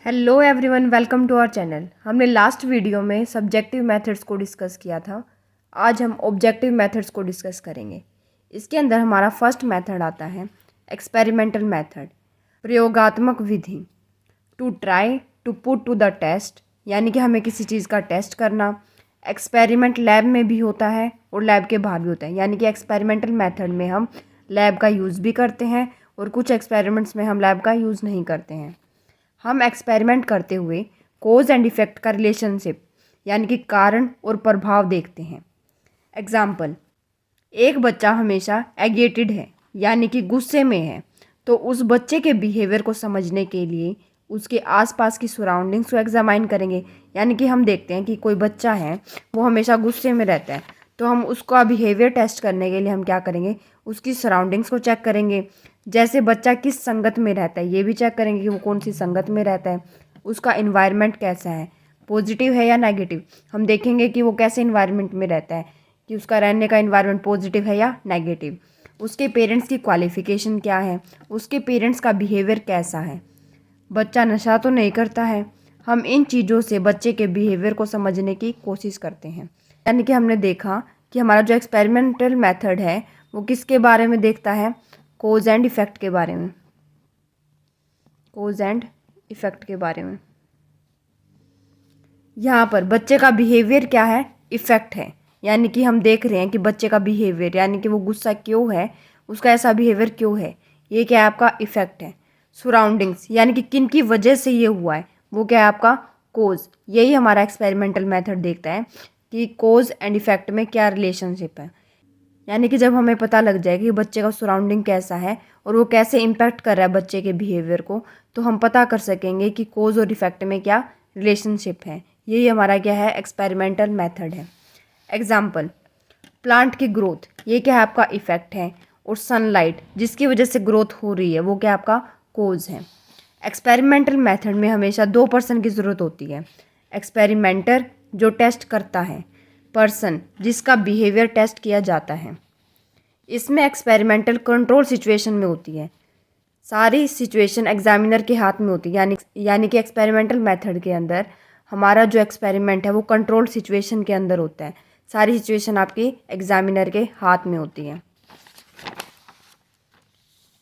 Hello everyone, welcome to our channel. हमने last video में subjective methods को discuss किया था। आज हम ऑब्जेक्टिव मेथड्स को डिस्कस करेंगे। इसके अंदर हमारा फर्स्ट मेथड आता है एक्सपेरिमेंटल मेथड, प्रयोगात्मक विधि। To try to put to the test, यानी कि हमें किसी चीज़ का टेस्ट करना। एक्सपेरिमेंट लैब में भी होता है और लैब के बाहर भी होता है, यानी कि एक्सपेरिमेंटल मेथड में हम लैब का यूज़ भी करते हैं और कुछ एक्सपेरिमेंट्स में हम लैब का यूज़ नहीं करते हैं। हम एक्सपेरिमेंट करते हुए कोज एंड इफ़ेक्ट का रिलेशनशिप, यानी कि कारण और प्रभाव देखते हैं। एग्जाम्पल, एक बच्चा हमेशा एग्रेटेड है, यानी कि गुस्से में है, तो उस बच्चे के बिहेवियर को समझने के लिए उसके आसपास की सराउंडिंग्स को एग्जामाइन करेंगे। यानी कि हम देखते हैं कि कोई बच्चा है वो हमेशा गुस्से में रहता है, तो हम उसका बिहेवियर टेस्ट करने के लिए हम क्या करेंगे, उसकी सराउंडिंग्स को चेक करेंगे। जैसे बच्चा किस संगत में रहता है ये भी चेक करेंगे कि वो कौन सी संगत में रहता है, उसका इन्वायरमेंट कैसा है, पॉजिटिव है या नेगेटिव। हम देखेंगे कि वो कैसे इन्वायरमेंट में रहता है, कि उसका रहने का इन्वायरमेंट पॉजिटिव है या नेगेटिव। उसके पेरेंट्स की क्वालिफ़िकेशन क्या है, उसके पेरेंट्स का बिहेवियर कैसा है, बच्चा नशा तो नहीं करता है। हम इन चीज़ों से बच्चे के बिहेवियर को समझने की कोशिश करते हैं। यानी कि हमने देखा कि हमारा जो एक्सपेरिमेंटल मेथड है वो किसके बारे में देखता है, कोज एंड इफ़ेक्ट के बारे में। कोज एंड इफ़ेक्ट के बारे में यहाँ पर बच्चे का बिहेवियर क्या है, इफ़ेक्ट है। यानी कि हम देख रहे हैं कि बच्चे का बिहेवियर, यानी कि वो गुस्सा क्यों है, उसका ऐसा बिहेवियर क्यों है, ये क्या है, आपका इफ़ेक्ट है। सराउंडिंग्स, यानी कि किन की वजह से ये हुआ है, वो क्या है, आपका कोज। यही हमारा एक्सपेरिमेंटल मेथड देखता है कि कोज एंड इफ़ेक्ट में क्या रिलेशनशिप है। यानी कि जब हमें पता लग जाए कि बच्चे का सराउंडिंग कैसा है और वो कैसे इम्पैक्ट कर रहा है बच्चे के बिहेवियर को, तो हम पता कर सकेंगे कि कोज और इफ़ेक्ट में क्या रिलेशनशिप है। यही हमारा क्या है, एक्सपेरिमेंटल मेथड है। एग्जाम्पल, प्लांट की ग्रोथ, ये क्या है, आपका इफ़ेक्ट है। और सनलाइट जिसकी वजह से ग्रोथ हो रही है वो क्या आपका कोज है। एक्सपेरिमेंटल मेथड में हमेशा दो पर्सन की ज़रूरत होती है, एक्सपेरिमेंटर जो टेस्ट करता है, पर्सन जिसका बिहेवियर टेस्ट किया जाता है। इसमें एक्सपेरिमेंटल कंट्रोल सिचुएशन में होती है, सारी सिचुएशन एग्जामिनर के हाथ में होती है। यानी कि एक्सपेरिमेंटल मेथड के अंदर हमारा जो एक्सपेरिमेंट है वो कंट्रोल सिचुएशन के अंदर होता है, सारी सिचुएशन आपकी एग्जामिनर के हाथ में होती है।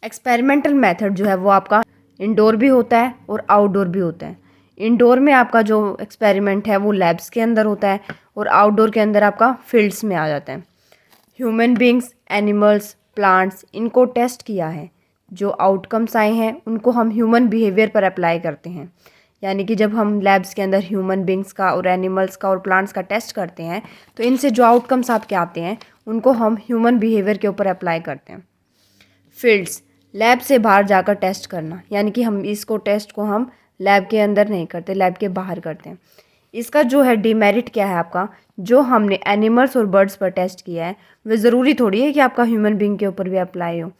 एक्सपेरिमेंटल मेथड जो है वो आपका इंडोर भी होता है और आउटडोर भी होता है। इंडोर में आपका जो एक्सपेरिमेंट है वो लैब्स के अंदर होता है और आउटडोर के अंदर आपका फील्ड्स में आ जाता है। ह्यूमन बींग्स, एनिमल्स, प्लांट्स, इनको टेस्ट किया है, जो आउटकम्स आए हैं उनको हम ह्यूमन बिहेवियर पर अप्लाई करते हैं। यानी कि जब हम लैब्स के अंदर ह्यूमन बींग्स का और एनिमल्स का और प्लांट्स का टेस्ट करते हैं तो इनसे जो आउटकम्स आपके आते हैं उनको हम ह्यूमन बिहेवियर के ऊपर अप्लाई करते हैं। फील्ड्स, लैब से बाहर जाकर टेस्ट करना, यानी कि हम इसको टेस्ट को हम लैब के अंदर नहीं करते, लैब के बाहर करते हैं। इसका जो है डिमेरिट क्या है आपका, जो हमने एनिमल्स और बर्ड्स पर टेस्ट किया है वह ज़रूरी थोड़ी है कि आपका ह्यूमन बींग के ऊपर भी अप्लाई हो।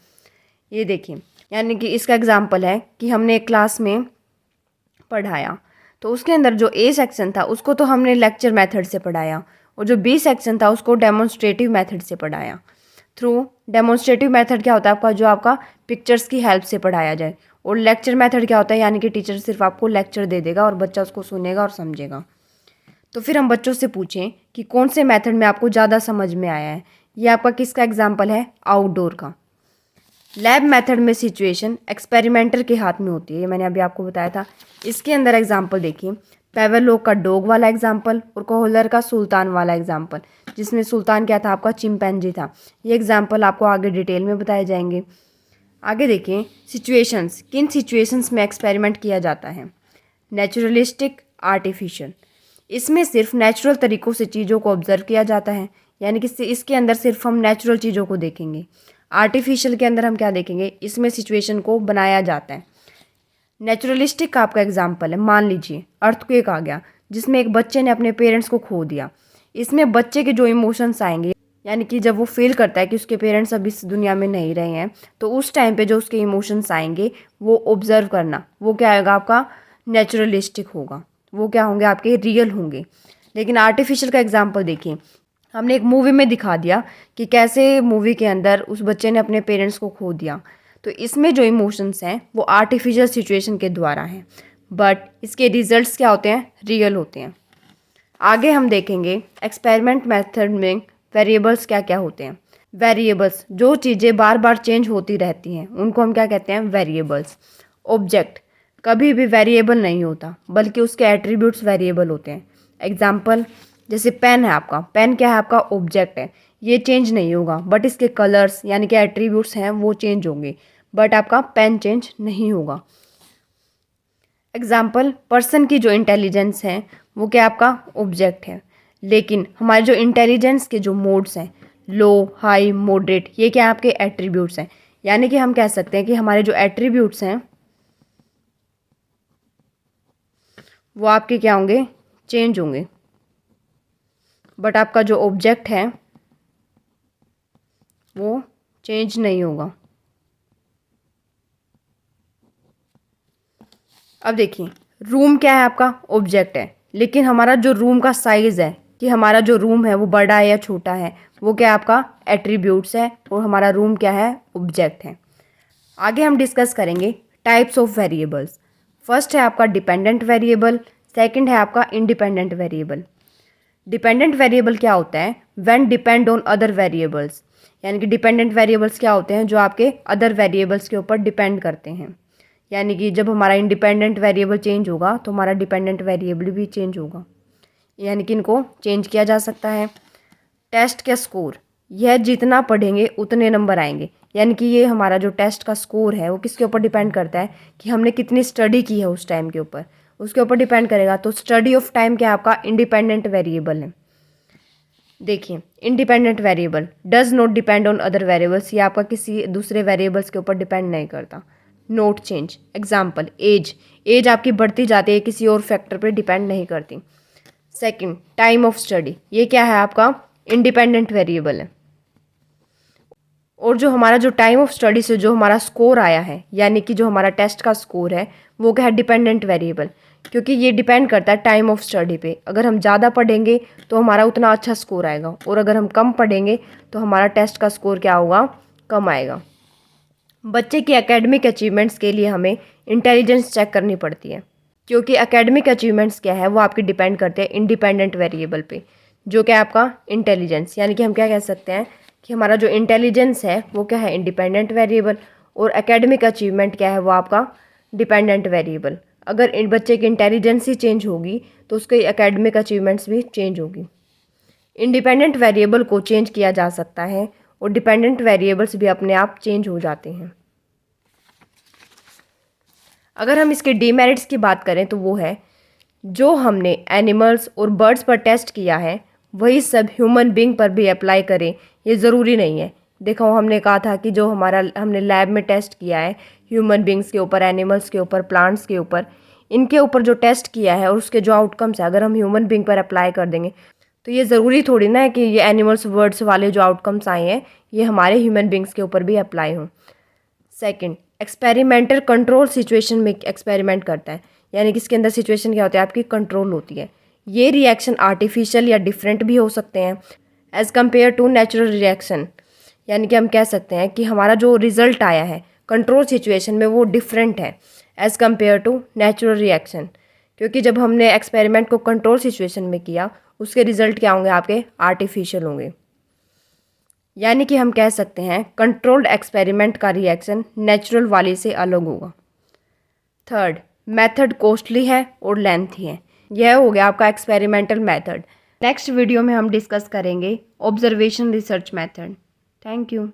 ये देखिए, यानी कि इसका एग्जांपल है कि हमने एक क्लास में पढ़ाया तो उसके अंदर जो ए सेक्शन था उसको तो हमने लेक्चर मेथड से पढ़ाया और जो बी सेक्शन था उसको डेमोन्स्ट्रेटिव मेथड से पढ़ाया। थ्रू डेमोन्स्ट्रेटिव मेथड क्या होता है आपका, जो आपका पिक्चर्स की हेल्प से पढ़ाया जाए। और लेक्चर मेथड क्या होता है, यानी कि टीचर सिर्फ आपको लेक्चर दे देगा और बच्चा उसको सुनेगा और समझेगा। तो फिर हम बच्चों से पूछें कि कौन से मेथड में आपको ज़्यादा समझ में आया है। ये आपका किसका एग्जाम्पल है, आउटडोर का। लैब मेथड में सिचुएशन एक्सपेरिमेंटर के हाथ में होती है, ये मैंने अभी आपको बताया था। इसके अंदर एग्जाम्पल देखिए, पेवेलोव का डॉग वाला एग्जाम्पल और कोहलर का सुल्तान वाला एग्जाम्पल, जिसमें सुल्तान क्या था, आपका चिंपैंजी था। ये एग्जाम्पल आपको आगे डिटेल में बताए जाएंगे। आगे देखिए, सिचुएशंस, किन सिचुएशंस में एक्सपेरिमेंट किया जाता है। नेचुरलिस्टिक, आर्टिफिशियल, इसमें सिर्फ नेचुरल तरीक़ों से चीज़ों को ऑब्जर्व किया जाता है, यानी कि इसके अंदर सिर्फ हम नेचुरल चीज़ों को देखेंगे। आर्टिफिशियल के अंदर हम क्या देखेंगे, इसमें सिचुएशन को बनाया जाता है। नेचुरलिस्टिक का आपका एग्जाम्पल है, मान लीजिए अर्थक्वेक आ गया जिसमें एक बच्चे ने अपने पेरेंट्स को खो दिया। इसमें बच्चे के जो इमोशंस आएंगे, यानी कि जब वो फील करता है कि उसके पेरेंट्स अब इस दुनिया में नहीं रहे हैं, तो उस टाइम पे जो उसके इमोशंस आएंगे वो ऑब्जर्व करना, वो क्या आएगा, आपका नेचुरलिस्टिक होगा, वो क्या होंगे, आपके रियल होंगे। लेकिन आर्टिफिशियल का एग्जाम्पल देखिए, हमने एक मूवी में दिखा दिया कि कैसे मूवी के अंदर उस बच्चे ने अपने पेरेंट्स को खो दिया, तो इसमें जो इमोशंस हैं वो आर्टिफिशियल सिचुएशन के द्वारा हैं। बट इसके रिजल्ट्स क्या होते हैं, रियल होते हैं। आगे हम देखेंगे एक्सपेरिमेंट मेथड में वेरिएबल्स क्या क्या होते हैं। वेरिएबल्स जो चीज़ें बार बार चेंज होती रहती हैं उनको हम क्या कहते हैं, वेरिएबल्स। ऑब्जेक्ट कभी भी वेरिएबल नहीं होता बल्कि उसके एट्रीब्यूट्स वेरिएबल होते हैं। एग्जाम्पल जैसे पेन है आपका, पेन क्या है, आपका ऑब्जेक्ट है, ये चेंज नहीं होगा बट इसके कलर्स यानी कि एट्रीब्यूट्स हैं वो चेंज होंगे, बट आपका पेन चेंज नहीं होगा। एग्जाम्पल पर्सन की जो इंटेलिजेंस है वो क्या आपका ऑब्जेक्ट है, लेकिन हमारे जो इंटेलिजेंस के जो मोड्स हैं, लो, हाई, मॉडरेट, ये क्या आपके एट्रीब्यूट्स हैं। यानी कि हम कह सकते हैं कि हमारे जो एट्रीब्यूट्स हैं वो आपके क्या होंगे, चेंज होंगे, बट आपका जो ऑब्जेक्ट है वो चेंज नहीं होगा। अब देखिए रूम क्या है, आपका ऑब्जेक्ट है, लेकिन हमारा जो रूम का साइज़ है कि हमारा जो रूम है वो बड़ा है या छोटा है, वो क्या आपका एट्रीब्यूट्स है, और हमारा रूम क्या है, ऑब्जेक्ट है। आगे हम डिस्कस करेंगे टाइप्स ऑफ वेरिएबल्स। फर्स्ट है आपका डिपेंडेंट वेरिएबल, सेकंड है आपका इंडिपेंडेंट वेरिएबल। डिपेंडेंट वेरिएबल क्या होता है, when depend on other variables, यानी कि डिपेंडेंट वेरिएबल्स क्या होते हैं, जो आपके अदर वेरिएबल्स के ऊपर डिपेंड करते हैं। यानी कि जब हमारा इंडिपेंडेंट वेरिएबल चेंज होगा तो हमारा डिपेंडेंट वेरिएबल भी चेंज होगा, यानी कि इनको चेंज किया जा सकता है। टेस्ट का स्कोर, यह जितना पढ़ेंगे उतने नंबर आएंगे, यानी कि ये हमारा जो टेस्ट का स्कोर है वो किसके ऊपर डिपेंड करता है कि हमने कितनी स्टडी की है उस टाइम के ऊपर, उसके ऊपर डिपेंड करेगा। तो स्टडी ऑफ टाइम क्या आपका इंडिपेंडेंट वेरिएबल है। देखिए independent variable does not depend on other variables, ये आपका किसी दूसरे वेरिएबल्स के ऊपर डिपेंड नहीं करता। Not change, example age, age आपकी बढ़ती जाती है, किसी और फैक्टर पे डिपेंड नहीं करती। सेकंड टाइम ऑफ स्टडी, ये क्या है आपका इंडिपेंडेंट वेरिएबल है। और जो हमारा जो टाइम ऑफ स्टडी से जो हमारा स्कोर आया है, यानी कि जो हमारा टेस्ट का स्कोर है वो क्या है, डिपेंडेंट वेरिएबल, क्योंकि ये डिपेंड करता है टाइम ऑफ स्टडी पे। अगर हम ज़्यादा पढ़ेंगे तो हमारा उतना अच्छा स्कोर आएगा, और अगर हम कम पढ़ेंगे तो हमारा टेस्ट का स्कोर क्या होगा, कम आएगा। बच्चे की एकेडमिक अचीवमेंट्स के लिए हमें इंटेलिजेंस चेक करनी पड़ती है, क्योंकि एकेडमिक अचीवमेंट्स क्या है वो आपकी डिपेंड करते हैं इंडिपेंडेंट वेरिएबल पे, जो क्या आपका इंटेलिजेंस, यानी कि हम क्या कह सकते हैं कि हमारा जो इंटेलिजेंस है वो क्या है, इंडिपेंडेंट वेरिएबल, और एकेडमिक अचीवमेंट क्या है वो आपका डिपेंडेंट वेरिएबल। अगर इन बच्चे की इंटेलिजेंस ही चेंज होगी तो उसके एकेडमिक अचीवमेंट्स भी चेंज होगी। इंडिपेंडेंट वेरिएबल को चेंज किया जा सकता है और डिपेंडेंट वेरिएबल्स भी अपने आप चेंज हो जाते हैं। अगर हम इसके डीमेरिट्स की बात करें तो वो है, जो हमने एनिमल्स और बर्ड्स पर टेस्ट किया है वही सब ह्यूमन बीइंग पर भी अप्लाई करें, ये ज़रूरी नहीं है। देखो हमने कहा था कि जो हमारा हमने लैब में टेस्ट किया है ह्यूमन बीइंग्स के ऊपर, एनिमल्स के ऊपर, प्लांट्स के ऊपर, इनके ऊपर जो टेस्ट किया है और उसके जो आउटकम्स है अगर हम ह्यूमन बीइंग पर अप्लाई कर देंगे तो ये ज़रूरी थोड़ी ना है कि ये एनिमल्स वर्ड्स वाले जो आउटकम्स आए हैं ये हमारे ह्यूमन बीइंग्स के ऊपर भी अप्लाई हों। सेकंड एक्सपेरिमेंटल कंट्रोल सिचुएशन में एक्सपेरिमेंट करता है, यानी कि इसके अंदर सिचुएशन क्या होती है, आपकी कंट्रोल होती है। ये रिएक्शन आर्टिफिशियल या डिफरेंट भी हो सकते हैं as compare to natural reaction, यानी कि हम कह सकते हैं कि हमारा जो रिजल्ट आया है कंट्रोल सिचुएशन में वो डिफरेंट है as compare to natural reaction, क्योंकि जब हमने एक्सपेरिमेंट को कंट्रोल सिचुएशन में किया उसके रिजल्ट क्या होंगे, आपके आर्टिफिशियल होंगे। यानी कि हम कह सकते हैं कंट्रोल्ड एक्सपेरिमेंट का रिएक्शन नेचुरल वाले से अलग होगा। थर्ड मेथड कॉस्टली है और लेंथी है। यह हो गया आपका एक्सपेरिमेंटल मेथड। नेक्स्ट वीडियो में हम डिस्कस करेंगे observation research method. Thank you.